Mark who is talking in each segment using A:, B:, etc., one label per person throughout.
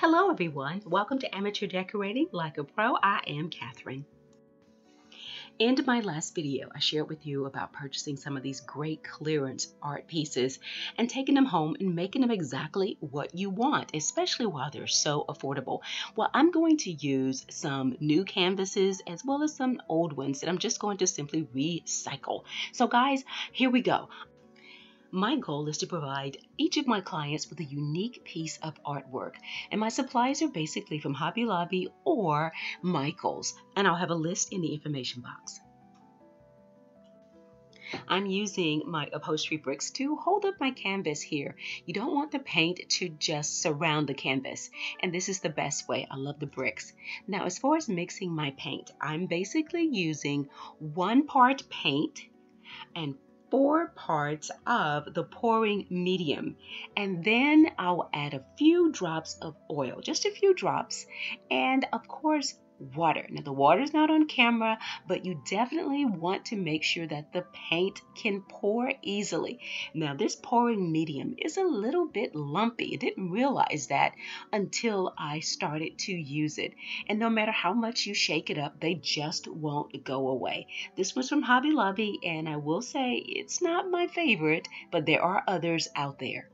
A: Hello everyone, welcome to Amateur Decorating Like a Pro. I am Catherine. In my last video, I shared with you about purchasing some of these great clearance art pieces and taking them home and making them exactly what you want, especially while they're so affordable. Well, I'm going to use some new canvases as well as some old ones that I'm just going to simply recycle. So guys, here we go. My goal is to provide each of my clients with a unique piece of artwork, and my supplies are basically from Hobby Lobby or Michaels, and I'll have a list in the information box. I'm using my upholstery bricks to hold up my canvas here. You don't want the paint to just surround the canvas, and this is the best way. I love the bricks. Now, as far as mixing my paint, I'm basically using 1 part paint and 4 parts of the pouring medium, and then I'll add a few drops of oil, just a few drops, and of course water. Now the water is not on camera, but you definitely want to make sure that the paint can pour easily. Now this pouring medium is a little bit lumpy. I didn't realize that until I started to use it, and no matter how much you shake it up, they just won't go away. This was from Hobby Lobby, and I will say it's not my favorite, but there are others out there.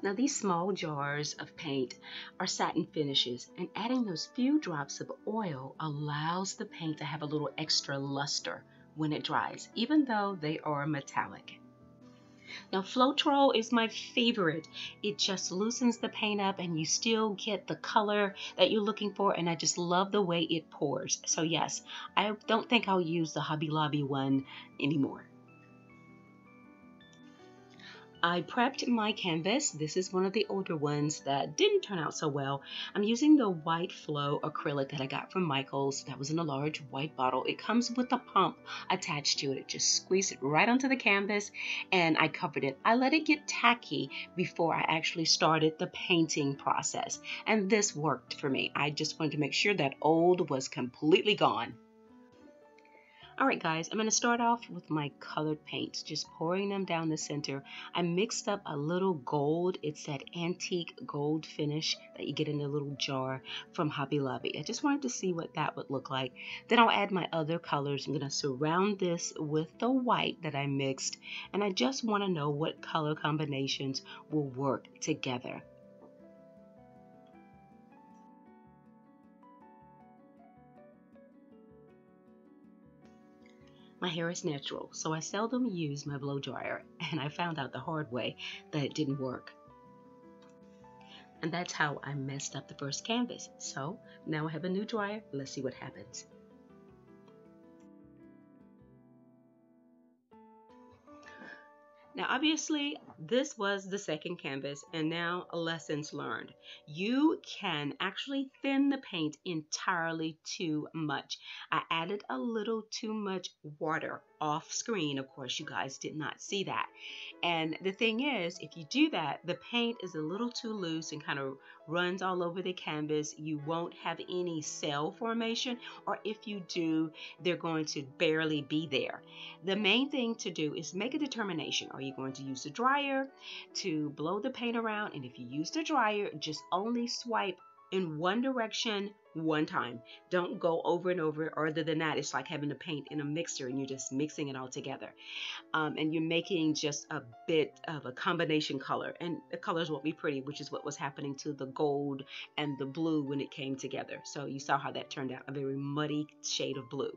A: Now these small jars of paint are satin finishes, and adding those few drops of oil allows the paint to have a little extra luster when it dries, even though they are metallic. Now Floetrol is my favorite. It just loosens the paint up and you still get the color that you're looking for, and I just love the way it pours. So yes, I don't think I'll use the Hobby Lobby one anymore. I prepped my canvas. This is one of the older ones that didn't turn out so well. I'm using the white flow acrylic that I got from Michaels. That was in a large white bottle. It comes with a pump attached to it. Just squeeze it right onto the canvas, and I covered it. I let it get tacky before I actually started the painting process, and this worked for me. I just wanted to make sure that old was completely gone. Alright guys, I'm going to start off with my colored paints, just pouring them down the center. I mixed up a little gold. It's that antique gold finish that you get in a little jar from Hobby Lobby. I just wanted to see what that would look like. Then I'll add my other colors. I'm going to surround this with the white that I mixed, and I just want to know what color combinations will work together. My hair is natural, so I seldom use my blow dryer, and I found out the hard way that it didn't work. And that's how I messed up the first canvas. So now I have a new dryer. Let's see what happens. Now obviously this was the second canvas, and now lessons learned. You can actually thin the paint entirely too much. I added a little too much water off screen. Of course you guys did not see that. And the thing is, if you do that, the paint is a little too loose and kind of runs all over the canvas. You won't have any cell formation, or if you do, they're going to barely be there. The main thing to do is make a determination. Are you going to use the dryer to blow the paint around? And if you use the dryer, just only swipe in one direction one time. Don't go over and over. Other than that, it's like having the paint in a mixer and you're just mixing it all together. And you're making just a bit of a combination color, and the colors won't be pretty, which is what was happening to the gold and the blue when it came together. So you saw how that turned out, a very muddy shade of blue.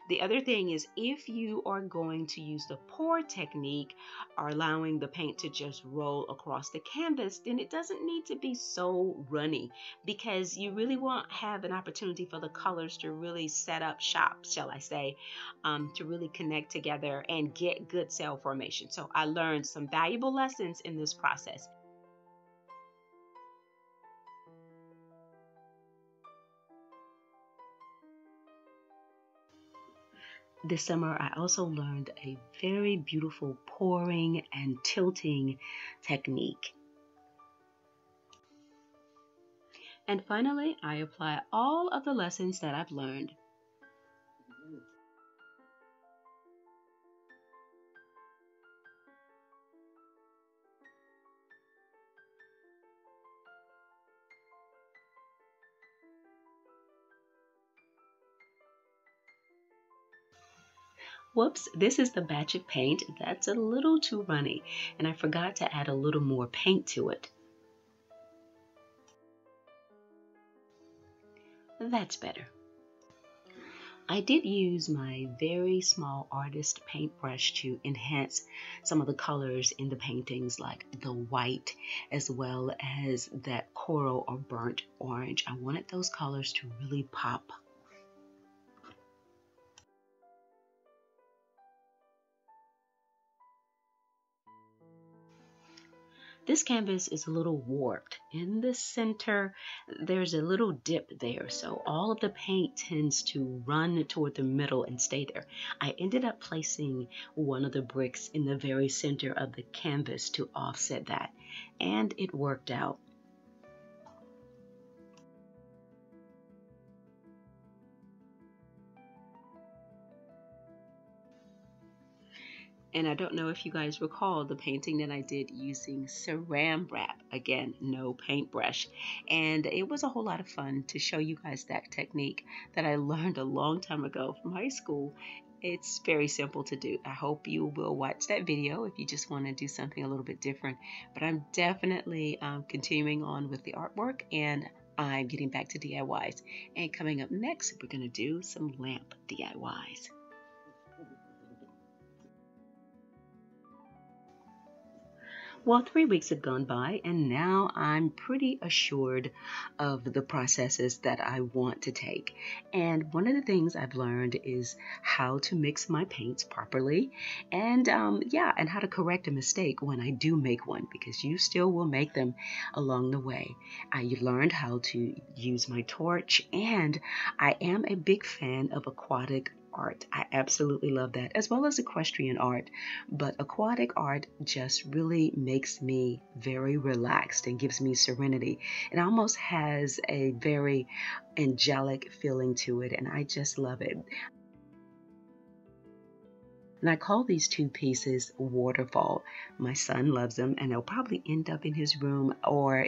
A: The other thing is, if you are going to use the pour technique, or allowing the paint to just roll across the canvas, then it doesn't need to be so runny, because you really won't have an opportunity for the colors to really set up shop, shall I say, to really connect together and get good cell formation. So I learned some valuable lessons in this process. This summer, I also learned a very beautiful pouring and tilting technique. And finally, I apply all of the lessons that I've learned. Whoops, this is the batch of paint that's a little too runny, and I forgot to add a little more paint to it. That's better. I did use my very small artist paintbrush to enhance some of the colors in the paintings, like the white as well as that coral or burnt orange. I wanted those colors to really pop. This canvas is a little warped. In the center, there's a little dip there, so all of the paint tends to run toward the middle and stay there. I ended up placing one of the bricks in the very center of the canvas to offset that, and it worked out. And I don't know if you guys recall the painting that I did using saran wrap. Again, no paintbrush. And it was a whole lot of fun to show you guys that technique that I learned a long time ago from high school. It's very simple to do. I hope you will watch that video if you just want to do something a little bit different. But I'm definitely continuing on with the artwork, and I'm getting back to DIYs. And coming up next, we're going to do some lamp DIYs. Well, 3 weeks have gone by, and now I'm pretty assured of the processes that I want to take. And one of the things I've learned is how to mix my paints properly, and and how to correct a mistake when I do make one, because you still will make them along the way. I learned how to use my torch, and I am a big fan of aquatic art. I absolutely love that, as well as equestrian art. But aquatic art just really makes me very relaxed and gives me serenity. It almost has a very angelic feeling to it, and I just love it. And I call these two pieces Waterfall. My son loves them, and they'll probably end up in his room, or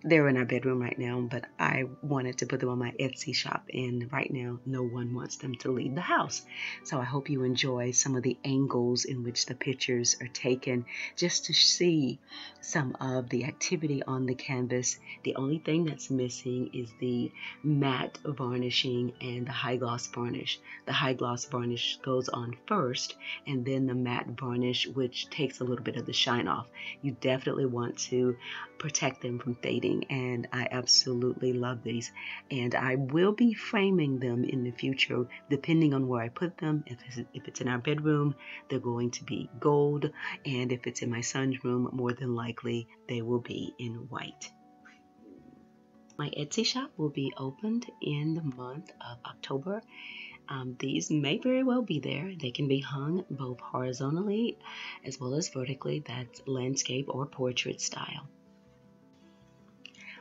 A: they're in our bedroom right now, but I wanted to put them on my Etsy shop, and right now no one wants them to leave the house. So I hope you enjoy some of the angles in which the pictures are taken, just to see some of the activity on the canvas. The only thing that's missing is the matte varnishing and the high gloss varnish. The high gloss varnish goes on first, and then the matte varnish, which takes a little bit of the shine off. You definitely want to protect them from fading, and I absolutely love these, and I will be framing them in the future depending on where I put them. If it's in our bedroom, they're going to be gold, and if it's in my son's room, more than likely they will be in white. My Etsy shop will be opened in the month of October. These may very well be there. They can be hung both horizontally as well as vertically. That's landscape or portrait style.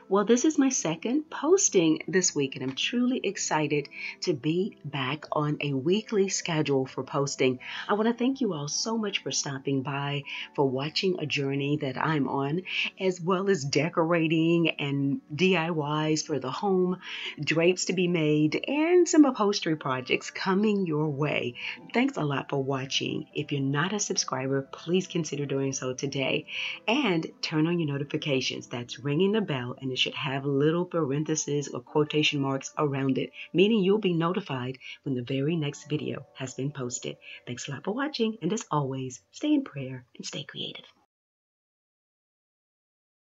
A: Well, this is my second posting this week, and I'm truly excited to be back on a weekly schedule for posting. I want to thank you all so much for stopping by, for watching a journey that I'm on, as well as decorating and DIYs for the home, drapes to be made, and some upholstery projects coming your way. Thanks a lot for watching. If you're not a subscriber, please consider doing so today, and turn on your notifications. That's ringing the bell, and it should have little parentheses or quotation marks around it, meaning you'll be notified when the very next video has been posted. Thanks a lot for watching, and as always, stay in prayer and stay creative.